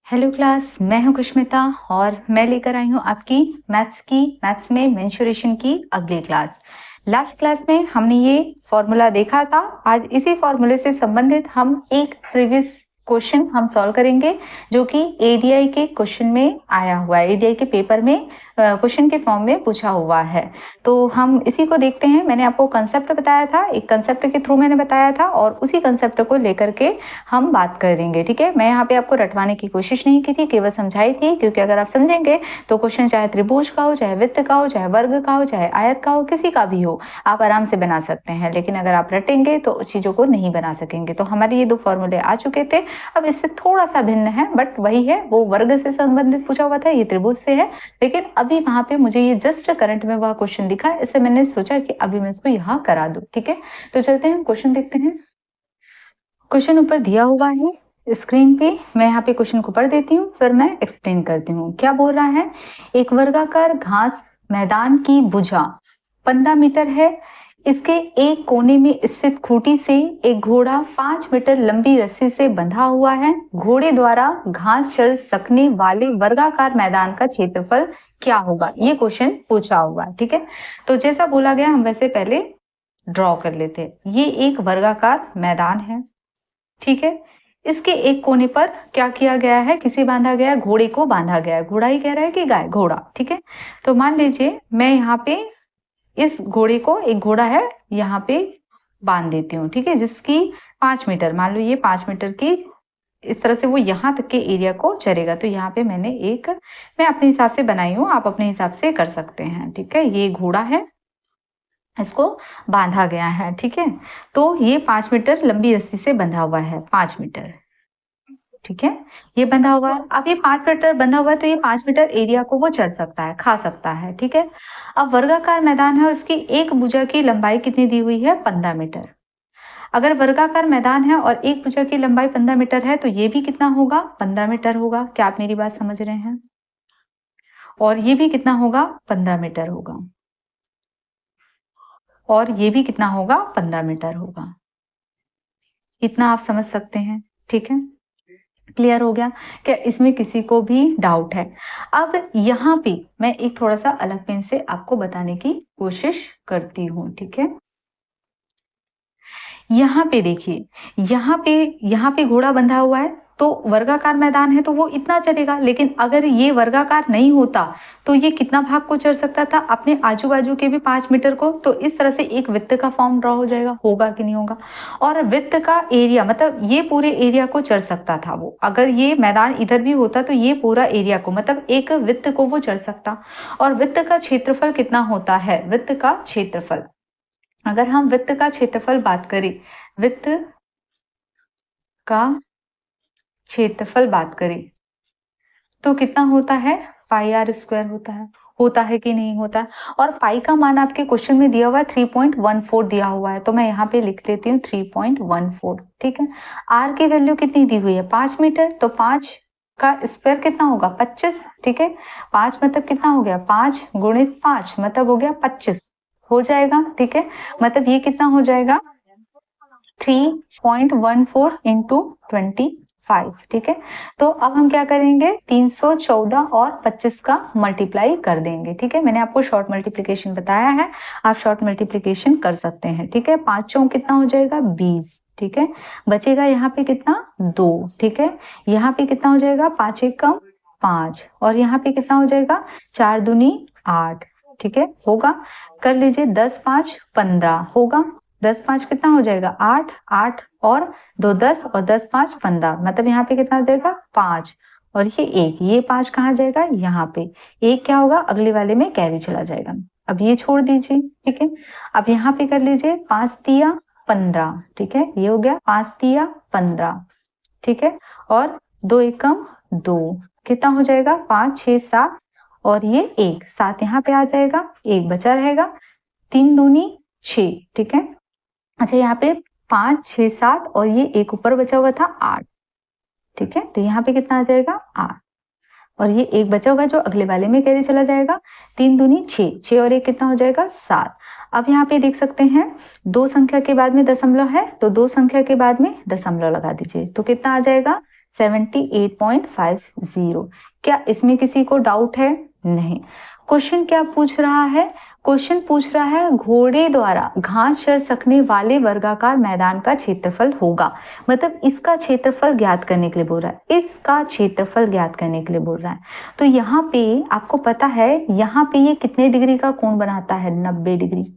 Hello class, मैं हूं कुष्मिता और मैं लेकर आई हूं आपकी मैथ्स में मेंसुरेशन की अगली क्लास। लास्ट क्लास में हमने ये फॉर्मूला देखा था। आज इसी फॉर्मूले से संबंधित हम एक प्रीवियस क्वेश्चन हम सॉल्व करेंगे जो कि एडीआई के क्वेश्चन में आया हुआ है, एडीआई के पेपर में क्वेश्चन के फॉर्म में पूछा हुआ है। तो हम इसी को देखते हैं। मैंने आपको कंसेप्ट बताया था, एक कंसेप्ट के थ्रू मैंने बताया था और उसी कंसेप्ट को लेकर के हम बात करेंगे। ठीक है, मैं यहाँ पे आपको रटवाने की कोशिश नहीं की थी, केवल समझाई थी, क्योंकि अगर आप समझेंगे तो क्वेश्चन चाहे त्रिभुज का हो, चाहे वृत्त का हो, चाहे वर्ग का हो, चाहे आयत का हो, किसी का भी हो, आप आराम से बना सकते हैं। लेकिन अगर आप रटेंगे तो उस चीजों को नहीं बना सकेंगे। तो हमारे ये दो फॉर्मूले आ चुके थे, अब इससे थोड़ा सा भिन्न है, बट वही है। वो वर्ग से संबंधित पूछा हुआ था, ये त्रिभुज से है। लेकिन अभी वहां पे मुझे ये जस्ट करंट में वह क्वेश्चन दिखा, इसलिए मैंने सोचा कि अभी मैं इसको यहाँ करा दूं। ठीक है, तो चलते हैं क्वेश्चन देखते हैं। क्वेश्चन ऊपर दिया हुआ है स्क्रीन पे। मैं यहाँ पे क्वेश्चन को पढ़ देती हूँ, फिर मैं एक्सप्लेन करती हूँ क्या बोल रहा है। एक वर्गाकार घास मैदान की भुजा 15 मीटर है। इसके एक कोने में स्थित खूंटी से एक घोड़ा 5 मीटर लंबी रस्सी से बंधा हुआ है। घोड़े द्वारा घास चल सकने वाले वर्गाकार मैदान का क्षेत्रफल क्या होगा, ये क्वेश्चन पूछा हुआ है। ठीक है, तो जैसा बोला गया हम वैसे पहले ड्रॉ कर लेते हैं। ये एक वर्गाकार मैदान है, ठीक है। इसके एक कोने पर क्या किया गया है, किसे बांधा गया है, घोड़े को बांधा गया है। घोड़ा ही कह रहा है कि गाय, घोड़ा। ठीक है, तो मान लीजिए मैं यहाँ पे इस घोड़े को, एक घोड़ा है, यहाँ पे बांध देती हूँ। ठीक है, जिसकी 5 मीटर, मान लो ये 5 मीटर की, इस तरह से वो यहाँ तक के एरिया को चरेगा। तो यहाँ पे मैंने एक, मैं अपने हिसाब से बनाई हूँ, आप अपने हिसाब से कर सकते हैं। ठीक है, ये घोड़ा है, इसको बांधा गया है। ठीक है, तो ये 5 मीटर लंबी रस्सी से बंधा हुआ है, 5 मीटर। ठीक है, ये बंधा हुआ है। अब ये 5 मीटर बंधा हुआ है, तो ये 5 मीटर एरिया को वो चढ़ सकता है, खा सकता है। ठीक है, अब वर्गाकार मैदान है, उसकी एक भुजा की लंबाई कितनी दी हुई है, 15 मीटर। अगर वर्गाकार मैदान है और एक भुजा की लंबाई 15 मीटर है, तो ये भी कितना होगा, 15 मीटर होगा। क्या आप मेरी बात समझ रहे हैं? और ये भी कितना होगा, 15 मीटर होगा। और ये भी कितना होगा, 15 मीटर होगा। इतना आप समझ सकते हैं। ठीक है, क्लियर हो गया? क्या इसमें किसी को भी डाउट है? अब यहाँ पे मैं एक थोड़ा सा अलग पेन से आपको बताने की कोशिश करती हूँ। ठीक है, यहाँ पे देखिए, यहाँ पे घोड़ा बंधा हुआ है, तो वर्गाकार मैदान है तो वो इतना चलेगा। लेकिन अगर ये वर्गाकार नहीं होता तो ये कितना भाग को चढ़ सकता था, अपने आजू बाजू के भी 5 मीटर को। तो इस तरह से एक वृत्त का फॉर्म ड्रॉ हो जाएगा, होगा कि नहीं होगा। और वृत्त का एरिया मतलब ये पूरे एरिया को चढ़ सकता था वो। अगर ये मैदान इधर भी होता तो ये पूरा एरिया को, मतलब एक वृत्त को वो चढ़ सकता। और वृत्त का क्षेत्रफल कितना होता है, वृत्त का क्षेत्रफल, अगर हम वृत्त का क्षेत्रफल बात करें, वृत्त का क्षेत्रफल बात करें, तो कितना होता है, पाई आर स्क्वायर होता है कि नहीं होता। और पाई का मान आपके क्वेश्चन में दिया हुआ है 3.14 दिया हुआ है, तो मैं यहाँ पे लिख लेती हूँ 3.14। ठीक है, आर की वैल्यू कितनी दी हुई है, 5 मीटर, तो 5 का स्क्वायर कितना होगा, 25। ठीक है, 5 मतलब कितना हो गया, 5 गुणित 5 मतलब हो गया 25 हो जाएगा। ठीक है, मतलब ये कितना हो जाएगा, 3.14 इंटू 25। ठीक है, तो अब हम क्या करेंगे, 314 और 25 का मल्टीप्लाई कर देंगे। ठीक है, मैंने आपको शॉर्ट मल्टीप्लिकेशन बताया है, आप शॉर्ट मल्टीप्लिकेशन कर सकते हैं। ठीक है, 5 चौक कितना हो जाएगा, 20। ठीक है, बचेगा यहाँ पे कितना, 2। ठीक है, यहाँ पे कितना हो जाएगा, 5 एक कम 5, और यहाँ पे कितना हो जाएगा, 4 दूनी 8। ठीक है, होगा, कर लीजिए, 10 5 15 होगा। 10 5 कितना हो जाएगा, 8, 8 और 2 10, और 10 5 15, मतलब यहाँ पे कितना हो जाएगा, 5। और ये 1, ये 5 कहाँ जाएगा, यहाँ पे। 1 क्या होगा, अगले वाले में कैरी चला जाएगा। अब ये छोड़ दीजिए। ठीक है, अब यहाँ पे कर लीजिए, 5 तिया 15। ठीक है, ये हो गया 5 तिया 15। ठीक है, और 2 एकम 2, कितना हो जाएगा, 5 6 7, और ये 1 7 यहाँ पे आ जाएगा, 1 बचा रहेगा, 3 दूनी 6। ठीक है, अच्छा यहाँ पे 5 6 7 और ये 1 ऊपर बचा हुआ था 8। ठीक है, तो यहाँ पे कितना आ जाएगा, 8, और ये 1 बचा हुआ जो अगले वाले में कैरी चला जाएगा। 3 दूनी 6, 6 और 1 कितना हो जाएगा, 7। अब यहाँ पे देख सकते हैं, 2 संख्या के बाद में दशमलव है, तो 2 संख्या के बाद में दशमलव लगा दीजिए, तो कितना आ जाएगा, 78.50। क्या इसमें किसी को डाउट है? नहीं। क्वेश्चन क्या पूछ रहा है? क्वेश्चन पूछ रहा है घोड़े द्वारा घास चर सकने वाले वर्गाकार मैदान का क्षेत्रफल होगा, मतलब इसका क्षेत्रफल ज्ञात करने के लिए बोल रहा है, इसका क्षेत्रफल ज्ञात करने के लिए बोल रहा है। तो यहाँ पे आपको पता है यहाँ पे ये कितने डिग्री का कोण बनाता है? 90 डिग्री।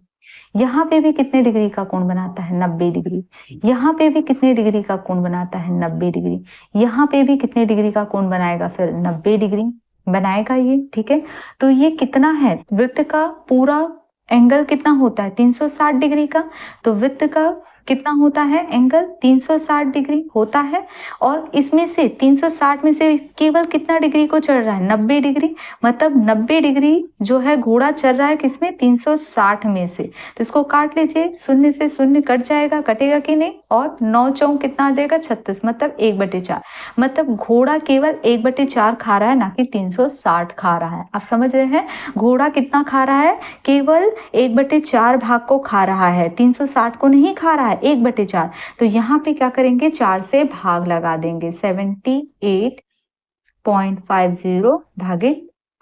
यहाँ पे भी कितने डिग्री का कोण बनाता है? 90 डिग्री। यहाँ पे भी कितने डिग्री का कोण बनाता है? 90 डिग्री। यहाँ पे भी कितने डिग्री का कोण बनाएगा? फिर 90 डिग्री बनाएगा ये, ठीक है। तो ये कितना है? वृत्त का पूरा एंगल कितना होता है? 360 डिग्री का। तो वृत्त का कितना होता है एंगल? 360 डिग्री होता है। और इसमें से 360 में से केवल कितना डिग्री को चल रहा है? 90 डिग्री। मतलब 90 डिग्री जो है घोड़ा चल रहा है किसमें? 360 में से। तो इसको काट लीजिए, शून्य से शून्य कट जाएगा, कटेगा कि नहीं? और 9 चौक कितना आ जाएगा? 36, मतलब 1/4। मतलब घोड़ा केवल 1/4 खा रहा है, ना कि 360 खा रहा है। आप समझ रहे हैं? घोड़ा कितना खा रहा है? केवल 1/4 भाग को खा रहा है, 360 को नहीं खा रहा है, 1/4। तो यहाँ पे क्या करेंगे? 4 से भाग लगा देंगे, 78.50 भागे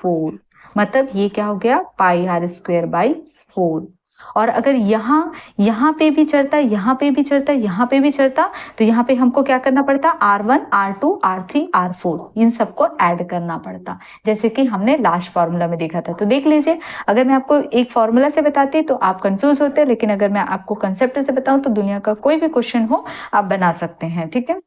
4, मतलब ये क्या हो गया? πr²/4। और अगर यहाँ पे भी चढ़ता, यहाँ पे भी चढ़ता, यहाँ पे भी चढ़ता, तो यहाँ पे हमको क्या करना पड़ता? R1, R2, R3, R4 इन सबको ऐड करना पड़ता, जैसे कि हमने लास्ट फॉर्मूला में देखा था। तो देख लीजिए, अगर मैं आपको एक फॉर्मूला से बताती तो आप कंफ्यूज होते, लेकिन अगर मैं आपको कंसेप्ट से बताऊं तो दुनिया का कोई भी क्वेश्चन हो आप बना सकते हैं, ठीक है।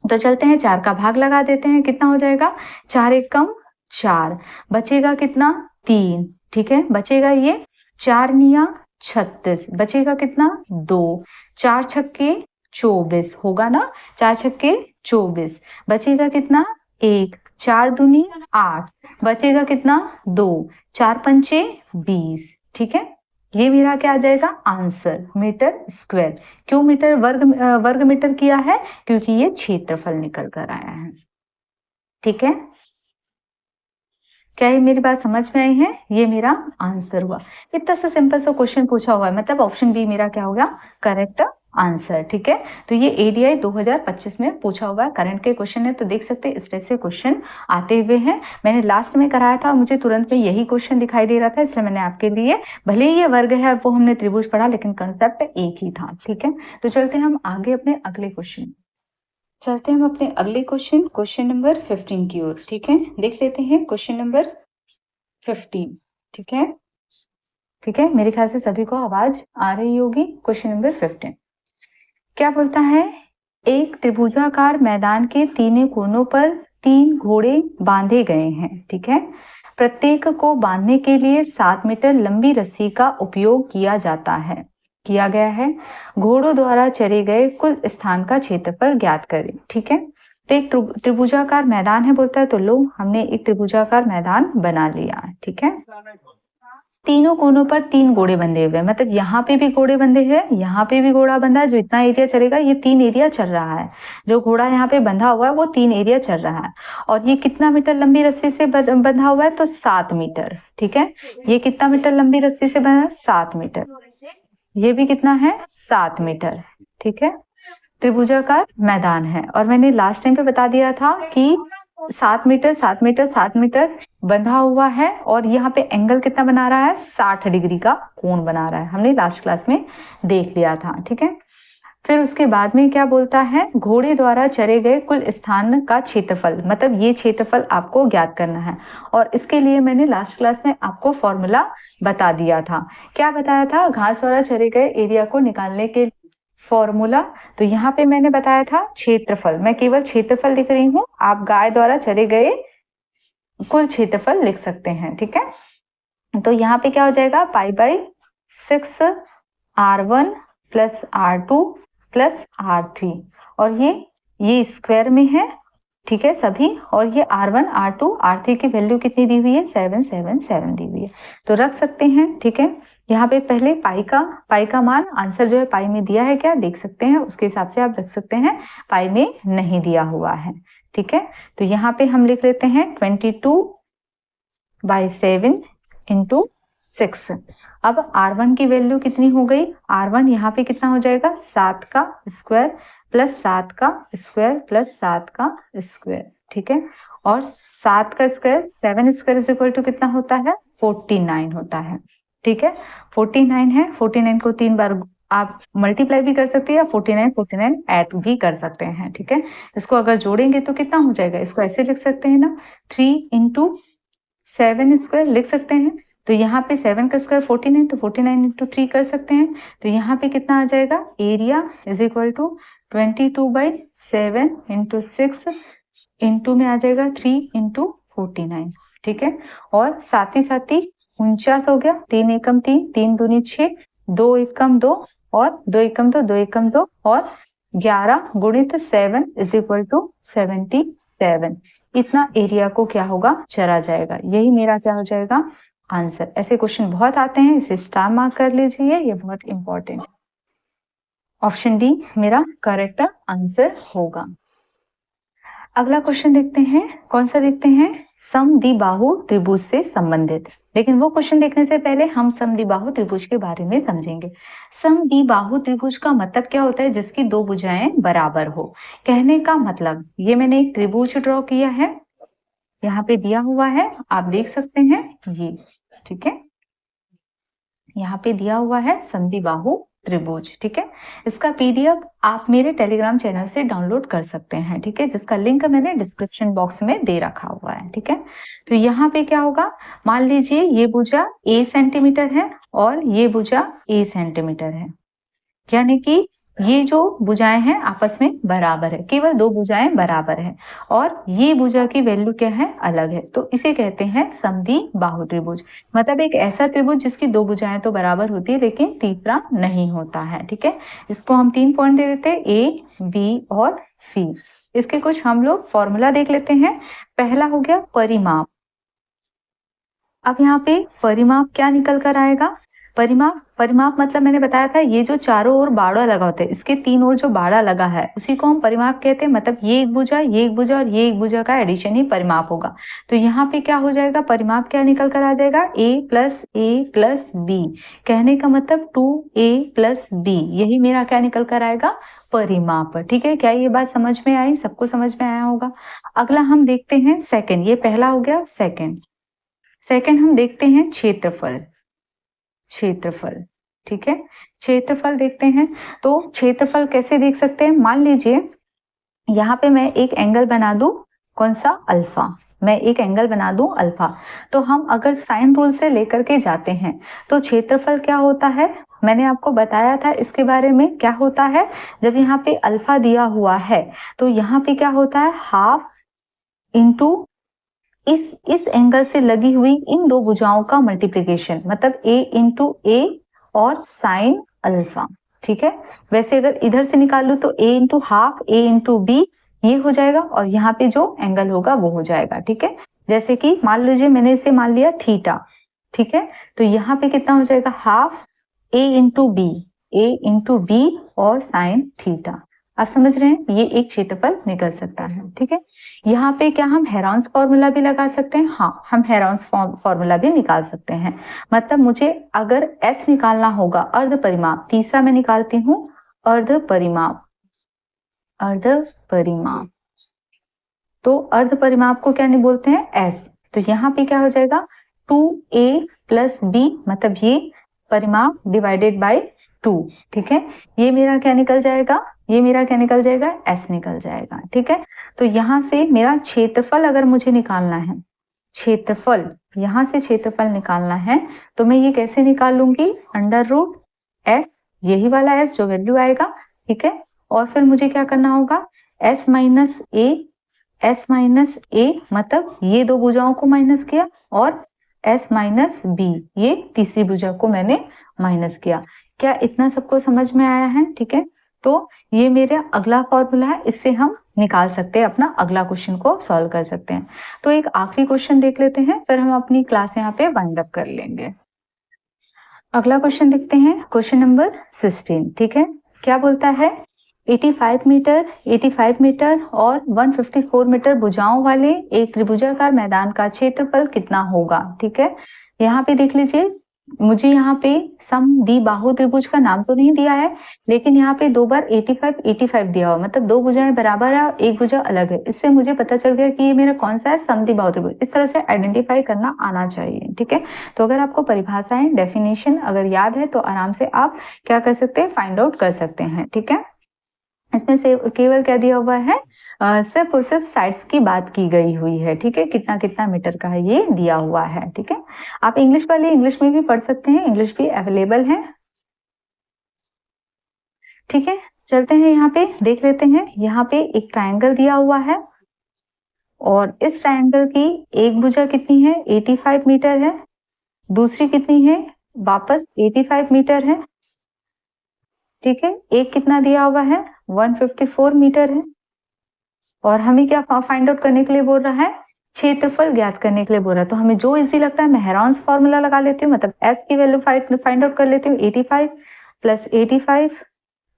तो चलते हैं, 4 का भाग लगा देते हैं, कितना हो जाएगा? 4 एकम 4, बचेगा कितना? 3, ठीक है। बचेगा ये 4 निया 36, बचेगा कितना? 2, 4 छक्के 24 होगा ना, 4 छक्के 24, बचेगा कितना? 1, 4 दूनी 8, बचेगा कितना? 2, 4 पंचे 20, ठीक है। ये मेरा क्या आ जाएगा? Answer meter square. क्यों मीटर वर्ग मीटर किया है? क्योंकि ये क्षेत्रफल निकल कर आया है, ठीक है। क्या ये मेरी बात समझ में आई है? ये मेरा आंसर हुआ। इतना सा सिंपल सा क्वेश्चन पूछा हुआ है, मतलब ऑप्शन बी मेरा क्या हो गया? करेक्ट आंसर, ठीक है। तो ये एडीआई 2025 में पूछा हुआ है, करंट के क्वेश्चन है, तो देख सकते हैं इस टाइप से क्वेश्चन आते हुए हैं। मैंने लास्ट में कराया था, मुझे तुरंत में यही क्वेश्चन दिखाई दे रहा था, इसलिए मैंने आपके लिए, भले ही ये वर्ग है वो हमने त्रिभुज पढ़ा, लेकिन कंसेप्ट एक ही था, ठीक है। तो चलते हैं हम आगे अपने अगले क्वेश्चन, चलते हैं हम अपने अगले क्वेश्चन नंबर 15 की ओर, ठीक है। देख लेते हैं क्वेश्चन नंबर 15, ठीक है। ठीक है, मेरे ख्याल से सभी को आवाज आ रही होगी। क्वेश्चन नंबर 15 क्या बोलता है? एक त्रिभुजाकार मैदान के तीनों कोनों पर 3 घोड़े बांधे गए हैं, ठीक है। प्रत्येक को बांधने के लिए 7 मीटर लंबी रस्सी का उपयोग किया गया है। घोड़ों द्वारा चरे गए कुल स्थान का क्षेत्रफल ज्ञात करें, ठीक है। तो एक त्रिभुजाकार मैदान है बोलता है, तो लो हमने एक त्रिभुजाकार मैदान बना लिया, ठीक है। तीनों कोनों पर 3 घोड़े बंधे हुए हैं, मतलब यहाँ पे भी घोड़े बंधे हैं, यहाँ पे भी घोड़ा बंधा है। जो इतना एरिया चलेगा ये 3 एरिया चल रहा है, जो घोड़ा यहाँ पे बंधा हुआ है वो 3 एरिया चल रहा है। और ये कितना मीटर लंबी रस्सी से बंधा हुआ है? तो 7 मीटर, ठीक है। ये कितना मीटर लंबी रस्सी से बंधा है? 7 मीटर। ये भी कितना है? 7 मीटर, ठीक है। त्रिभुजाकार मैदान है, और मैंने लास्ट टाइम पे बता दिया था कि 7 मीटर 7 मीटर 7 मीटर बंधा हुआ है, और यहाँ पे एंगल कितना बना रहा है? 60 डिग्री का कोण बना रहा है, हमने लास्ट क्लास में देख लिया था, ठीक है। फिर उसके बाद में क्या बोलता है? घोड़े द्वारा चरे गए कुल स्थान का क्षेत्रफल, मतलब ये क्षेत्रफल आपको ज्ञात करना है। और इसके लिए मैंने लास्ट क्लास में आपको फॉर्मूला बता दिया था। क्या बताया था? घास द्वारा चरे गए एरिया को निकालने के फॉर्मूला। तो यहाँ पे मैंने बताया था क्षेत्रफल, मैं केवल क्षेत्रफल लिख रही हूँ, आप गाय द्वारा चरे गए कुल क्षेत्रफल लिख सकते हैं, ठीक है। तो यहाँ पे क्या हो जाएगा? π/6 R1 + R2 + R3, और ये स्क्वायर में है, ठीक है सभी। और ये R1 R2 R3 की वैल्यू कितनी दी हुई है? 777 दी हुई है, तो रख सकते हैं, ठीक है। यहाँ पे पहले पाई का मान, आंसर जो है पाई में दिया है क्या देख सकते हैं, उसके हिसाब से आप रख सकते हैं। पाई में नहीं दिया हुआ है, ठीक है। तो यहाँ पे हम लिख लेते हैं 22/7 × 6। अब R1 की वैल्यू कितनी हो गई? R1 यहाँ पे कितना हो जाएगा? 7 का स्क्वायर प्लस 7 का स्क्वायर प्लस 7 का स्क्वायर, ठीक है। और 7 का square 7 square is equal to कितना होता है 49 होता है, ठीक है। 49 है, 49 को 3 बार आप मल्टीप्लाई भी कर सकते हैं या 49 ऐड भी कर सकते हैं, ठीक है। इसको अगर जोड़ेंगे तो कितना हो जाएगा, इसको ऐसे लिख सकते हैं ना 3 इंटू 7 स्क्वायर लिख सकते हैं। तो यहाँ पे 7 का स्क्वायर 49 तो 49 इंटू 3 कर सकते हैं। तो यहाँ पे कितना आ जाएगा, area is equal to 22/7 into 6 into में आ जाएगा 3 इंटू 49, ठीक है। और साथ ही 49 हो गया, 3 एकम 3, 3 दूनी 6, 2 एकम 2 और 2 एकम 2, 2 एकम 2 और 11 गुणित 7 इज इक्वल टू 77। इतना एरिया को क्या होगा, चला जाएगा। यही मेरा क्या हो जाएगा, आंसर। ऐसे क्वेश्चन बहुत आते हैं, इसे स्टार मार्क कर लीजिए, ये बहुत इंपॉर्टेंट। ऑप्शन डी मेरा करेक्ट आंसर होगा। अगला क्वेश्चन देखते हैं, कौन सा देखते हैं, समद्विबाहु त्रिभुज से संबंधित। लेकिन वो क्वेश्चन देखने से पहले हम समद्विबाहु त्रिभुज के बारे में समझेंगे। समद्विबाहु त्रिभुज का मतलब क्या होता है, जिसकी दो भुजाएं बराबर हो। कहने का मतलब, ये मैंने एक त्रिभुज ड्रॉ किया है, यहाँ पे दिया हुआ है, आप देख सकते हैं ये, ठीक है। यहाँ पे दिया हुआ है समद्विबाहु त्रिभुज, ठीक है। इसका पीडीएफ आप मेरे टेलीग्राम चैनल से डाउनलोड कर सकते हैं, ठीक है, जिसका लिंक मैंने डिस्क्रिप्शन बॉक्स में दे रखा हुआ है, ठीक है। तो यहाँ पे क्या होगा, मान लीजिए ये भुजा a सेंटीमीटर है और ये भुजा a सेंटीमीटर है, यानी कि ये जो भुजाएं हैं आपस में बराबर है, केवल दो भुजाएं बराबर है और ये भुजा की वैल्यू क्या है, अलग है। तो इसे कहते हैं समद्विबाहु त्रिभुज। मतलब एक ऐसा त्रिभुज जिसकी दो भुजाएं तो बराबर होती है लेकिन तीसरा नहीं होता है, ठीक है। इसको हम 3 पॉइंट दे देते हैं, ए, बी और सी। इसके कुछ हम लोग फॉर्मूला देख लेते हैं। पहला हो गया परिमाप। अब यहाँ पे परिमाप क्या निकल कर आएगा, परिमाप मतलब मैंने बताया था, ये जो चारों ओर बाड़ा लगा होता है, इसके 3 ओर जो बाड़ा लगा है उसी को हम परिमाप कहते हैं। मतलब ये एक भुजा, ये एक भुजा और ये एक भुजा का एडिशन ही परिमाप होगा। तो यहाँ पे क्या हो जाएगा, परिमाप क्या निकल कर आ जाएगा, a प्लस b। कहने का मतलब 2a प्लस b, यही मेरा क्या निकल कर आएगा, परिमाप, ठीक है। क्या ये बात समझ में आई, सबको समझ में आया होगा। अगला हम देखते हैं सेकेंड, ये पहला हो गया सेकेंड हम देखते हैं क्षेत्रफल, ठीक है। क्षेत्रफल देखते हैं, तो क्षेत्रफल कैसे देख सकते हैं, मान लीजिए यहाँ पे मैं एक एंगल बना दूं, कौन सा, अल्फा। मैं एक एंगल बना दूं अल्फा, तो हम अगर साइन रूल से लेकर के जाते हैं तो क्षेत्रफल क्या होता है, मैंने आपको बताया था इसके बारे में। क्या होता है, जब यहाँ पे अल्फा दिया हुआ है तो यहाँ पे क्या होता है, हाफ इंटू इस एंगल से लगी हुई इन दो भुजाओं का मल्टीप्लीकेशन, मतलब a इंटू ए और साइन अल्फा, ठीक है। वैसे अगर इधर से निकाल लूं तो a into half a into B ये हो जाएगा और यहाँ पे जो एंगल होगा वो हो जाएगा, ठीक है। जैसे कि मान लीजिए मैंने इसे मान लिया थीटा, ठीक है। तो यहाँ पे कितना हो जाएगा, हाफ a इंटू बी और साइन थीटा। आप समझ रहे हैं, ये एक क्षेत्रफल निकल सकता है, ठीक है। यहाँ पे क्या हम हेरॉन्स फॉर्मूला भी लगा सकते हैं, हाँ हम हेरॉन्स फॉर्मूला भी निकाल सकते हैं। मतलब मुझे अगर S निकालना होगा, अर्ध परिमाप, तीसरा मैं निकालती हूँ अर्ध परिमाप। तो अर्ध परिमाप को क्या नहीं बोलते हैं, S। तो यहाँ पे क्या हो जाएगा, 2a प्लस b, मतलब ये परिमाप डिवाइडेड बाय 2, ठीक है। ये मेरा क्या निकल जाएगा, S निकल जाएगा, ठीक है। तो यहाँ से मेरा क्षेत्रफल अगर मुझे निकालना है, यहाँ से क्षेत्रफल निकालना है तो मैं ये कैसे निकाल लूंगी, √S, यही वाला S जो वैल्यू आएगा, ठीक है। और फिर मुझे क्या करना होगा, S माइनस a, मतलब ये दो भुजाओं को माइनस किया और S माइनस b, ये तीसरी भुजा को मैंने माइनस किया। क्या इतना सबको समझ में आया है, ठीक है। तो ये मेरा अगला फॉर्मूला है, इससे हम निकाल सकते हैं, अपना अगला क्वेश्चन को सॉल्व कर सकते हैं। तो एक आखिरी क्वेश्चन देख लेते हैं, फिर हम अपनी क्लास यहाँ पे वाइंड अप कर लेंगे। अगला क्वेश्चन देखते हैं, क्वेश्चन नंबर 16, ठीक है। क्या बोलता है, 85 मीटर और 154 मीटर भुजाओं वाले एक त्रिभुजाकार मैदान का क्षेत्रफल कितना होगा, ठीक है। यहाँ पे देख लीजिए मुझे यहाँ पे समद्विबाहु त्रिभुज का नाम तो नहीं दिया है, लेकिन यहाँ पे 2 बार 85 85 दिया हुआ, मतलब 2 भुजाएं बराबर है, एक भुजा अलग है। इससे मुझे पता चल गया कि ये मेरा कौन सा है, समद्विबाहु त्रिभुज। इस तरह से आइडेंटिफाई करना आना चाहिए, ठीक है। तो अगर आपको परिभाषाएं, डेफिनेशन अगर याद है तो आराम से आप क्या कर सकते हैं, फाइंड आउट कर सकते हैं, ठीक है। इसमें से केवल क्या दिया हुआ है, सिर्फ और सिर्फ साइड्स की बात की गई हुई है, ठीक है। कितना कितना मीटर का है ये दिया हुआ है, ठीक है। आप इंग्लिश वाले इंग्लिश में भी पढ़ सकते हैं, इंग्लिश भी अवेलेबल है, ठीक है। चलते हैं यहाँ पे देख लेते हैं। यहाँ पे एक ट्रायंगल दिया हुआ है और इस ट्रायंगल की एक भुजा कितनी है, 85 मीटर है, दूसरी कितनी है, वापस 85 मीटर है, ठीक है। एक कितना दिया हुआ है, 154 मीटर है। और हमें क्या फाइंड आउट करने के लिए बोल रहा है, क्षेत्रफल ज्ञात करने के लिए बोल रहा है। तो हमें जो इजी लगता है मैं हेरॉन्स फॉर्मूला लगा लेती हूँ, मतलब एस की वैल्यू फाइंड आउट कर लेती हूँ, 85 प्लस 85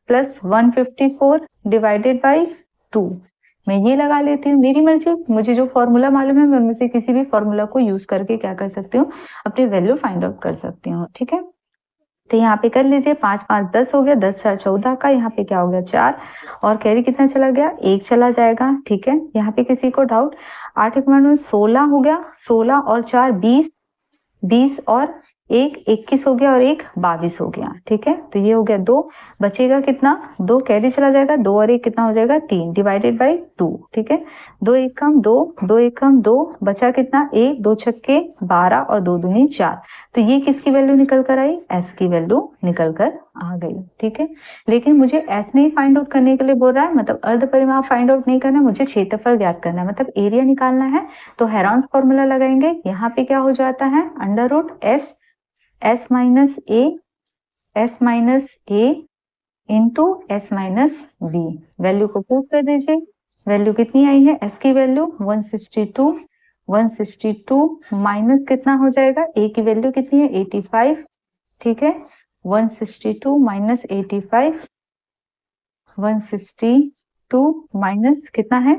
प्लस 154 डिवाइडेड बाई 2। मैं ये लगा लेती हूँ, मेरी मर्जी, मुझे जो फॉर्मूला मालूम है मैं उनमें से किसी भी फॉर्मूला को यूज करके क्या कर सकती हूँ, अपनी वैल्यू फाइंड आउट कर सकती हूँ, ठीक है। तो यहाँ पे कर लीजिए, 5 5 10 हो गया, 10 4 14 का, यहाँ पे क्या हो गया 4, और कैरी कितना चला गया, 1 चला जाएगा, ठीक है। यहाँ पे किसी को डाउट, 8 एक में 16 हो गया, 16 और 4 20, 20 और 1 21 हो गया, और 1 22 हो गया, ठीक है। तो ये हो गया 2, बचेगा कितना, 2 कैरी चला जाएगा, 2 और 1 कितना हो जाएगा 3 डिवाइडेड बाई 2, ठीक है। 2 1 कम 2, 2 1 कम 2, बचा कितना 1, 2 छक्के 12 और 2 दूनी 4। तो ये किसकी वैल्यू निकल कर आई, एस की वैल्यू निकल कर आ गई, ठीक है। लेकिन मुझे एस नहीं फाइंड आउट करने के लिए बोल रहा है, मतलब अर्ध परिमाप फाइंड आउट नहीं करना, मुझे क्षेत्रफल ज्ञात करना है, मतलब एरिया निकालना है। तो हेरॉन्स फॉर्मूला लगाएंगे, यहाँ पे क्या हो जाता है, under root S, S minus A into S minus B. Value को पुट कर दीजिए, वैल्यू कितनी आई है, एस की वैल्यू 162, 162 माइनस कितना हो जाएगा, ए की वैल्यू कितनी है 85, ठीक है। 162 माइनस 85, 162 माइनस कितना है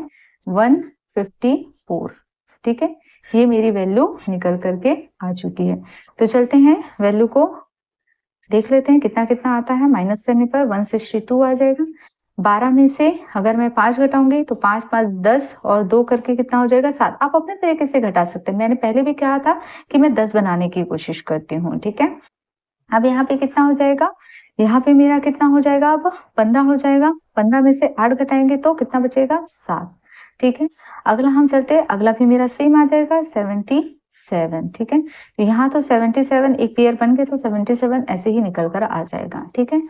154, ठीक है। ये मेरी वैल्यू निकल करके आ चुकी है। तो चलते हैं वैल्यू को देख लेते हैं कितना कितना आता है, माइनस करने पर 162 आ जाएगा। 12 में से अगर मैं 5 घटाऊंगी तो 5 5 10 और 2 करके कितना हो जाएगा 7। आप अपने तरीके से घटा सकते हैं, मैंने पहले भी कहा था कि मैं 10 बनाने की कोशिश करती हूँ, ठीक है। अब यहाँ पे कितना हो जाएगा, यहाँ पे मेरा कितना हो जाएगा, अब 15 हो जाएगा। 15 में से 8 घटाएंगे तो कितना बचेगा 7, ठीक है। अगला हम चलते हैं, अगला भी मेरा सेम आ जाएगा 77, ठीक है। तो यहाँ तो 77 एक पेयर बन गए, तो 77 ऐसे ही निकल कर आ जाएगा, ठीक है।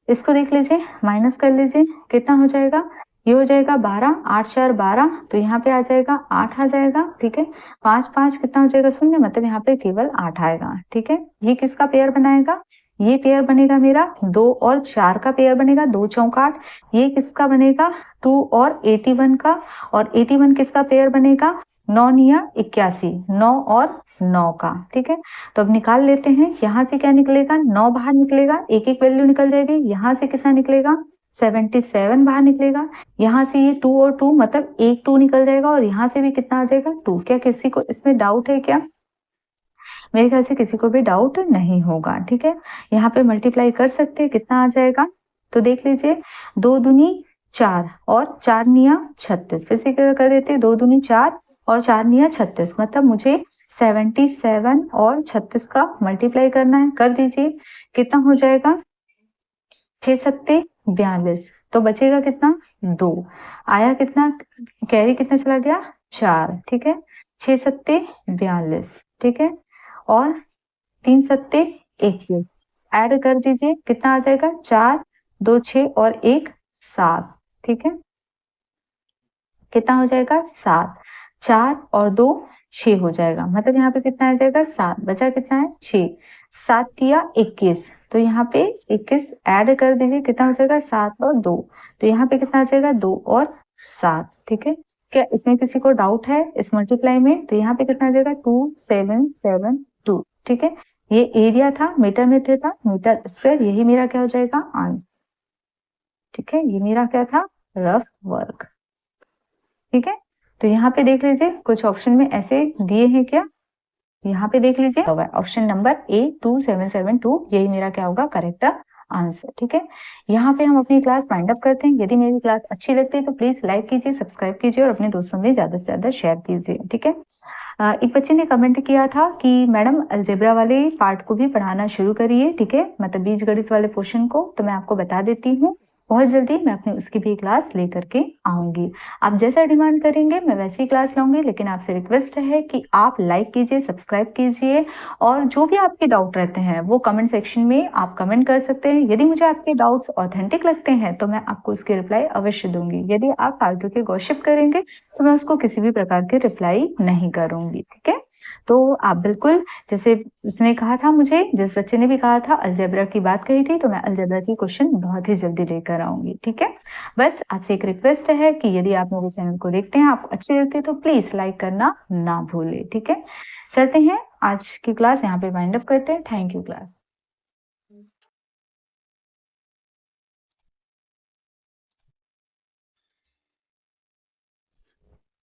इसको देख लीजिए, माइनस कर लीजिए, कितना हो जाएगा, ये हो जाएगा 12, 8 4 12, तो यहाँ पे आ जाएगा 8 आ जाएगा, ठीक है। 5 5 कितना हो जाएगा 0, मतलब यहाँ पे केवल 8 आएगा, ठीक है। ये किसका पेयर बनाएगा, ये पेयर बनेगा मेरा 2 और 4 का पेयर बनेगा, 2 चौक 8। ये किसका बनेगा 2 और 81 का, और 81 किसका पेयर बनेगा 9 निया 81, 9 और 9 का, ठीक है। तो अब निकाल लेते हैं, यहाँ से क्या निकलेगा 9 बाहर निकलेगा, एक एक वैल्यू निकल जाएगी। यहाँ से कितना निकलेगा 77 बाहर निकलेगा, यहाँ से ये 2 और 2 मतलब एक 2 निकल जाएगा, और यहाँ से भी कितना आ जाएगा 2। क्या किसी को इसमें डाउट है क्या, मेरे ख्याल से किसी को भी डाउट नहीं होगा, ठीक है। यहाँ पे मल्टीप्लाई कर सकते हैं, कितना आ जाएगा, तो देख लीजिए 2 दूनी 4 और 4 निया 36, फिर से कर देते 2 दूनी 4 और 4 निया 36, मतलब मुझे 77 और 36 का मल्टीप्लाई करना है, कर दीजिए, कितना हो जाएगा 6 सत्ते 42, तो बचेगा कितना 2, आया कितना, कैरी कितना चला गया 4, ठीक है। 6 सत्ते 42, ठीक है, और 3 सत्ते 21, ऐड कर दीजिए, कितना आ जाएगा 4 2 6 और 1 7, ठीक है। कितना हो जाएगा 7, 4 और 2 6 हो जाएगा, मतलब यहाँ पे कितना आ जाएगा 7, बचा कितना है 6, 7 या 21, तो यहाँ पे 21 ऐड कर दीजिए, कितना हो जाएगा 7 और 2, तो यहाँ पे कितना आ जाएगा 2 और 7, ठीक है। क्या इसमें किसी को डाउट है इस मल्टीप्लाई में, तो यहाँ पे कितना आ जाएगा 2772, ठीक है। ये एरिया था, मीटर में थे था, मीटर स्क्वायर, यही मेरा क्या हो जाएगा आंसर, ठीक है। ये मेरा क्या था रफ वर्क, ठीक है। तो यहाँ पे देख लीजिए कुछ ऑप्शन में ऐसे दिए हैं क्या, यहाँ पे देख लीजिए ऑप्शन नंबर ए 2772 यही मेरा क्या होगा करेक्ट आंसर। ठीक है, यहाँ पे हम अपनी क्लास वाइंड अप करते हैं। यदि मेरी क्लास अच्छी लगती है तो प्लीज लाइक कीजिए, सब्सक्राइब कीजिए और अपने दोस्तों में ज्यादा से ज्यादा शेयर कीजिए। ठीक है, एक बच्चे ने कमेंट किया था कि मैडम अलजेब्रा वाले पार्ट को भी पढ़ाना शुरू करिए। ठीक है, मतलब बीजगणित वाले पोर्शन को, तो मैं आपको बता देती हूँ बहुत जल्दी मैं अपनी उसकी भी क्लास लेकर के आऊंगी। आप जैसा डिमांड करेंगे मैं वैसी क्लास लाऊंगी, लेकिन आपसे रिक्वेस्ट है कि आप लाइक कीजिए, सब्सक्राइब कीजिए और जो भी आपके डाउट रहते हैं वो कमेंट सेक्शन में आप कमेंट कर सकते हैं। यदि मुझे आपके डाउट्स ऑथेंटिक लगते हैं तो मैं आपको उसकी रिप्लाई अवश्य दूंगी। यदि आप फालतू के गॉसिप करेंगे तो मैं उसको किसी भी प्रकार की रिप्लाई नहीं करूंगी। ठीक है, तो आप बिल्कुल जैसे उसने कहा था, मुझे जिस बच्चे ने भी कहा था अलजेब्रा की बात कही थी, तो मैं अलजेब्रा की क्वेश्चन बहुत ही जल्दी लेकर आऊंगी। ठीक है, बस आपसे एक रिक्वेस्ट है कि यदि आप मेरे चैनल को देखते हैं, आपको अच्छी लगती है तो प्लीज लाइक करना ना भूले। ठीक है, चलते हैं, आज की क्लास यहाँ पे वाइंड अप करते हैं। Thank you class.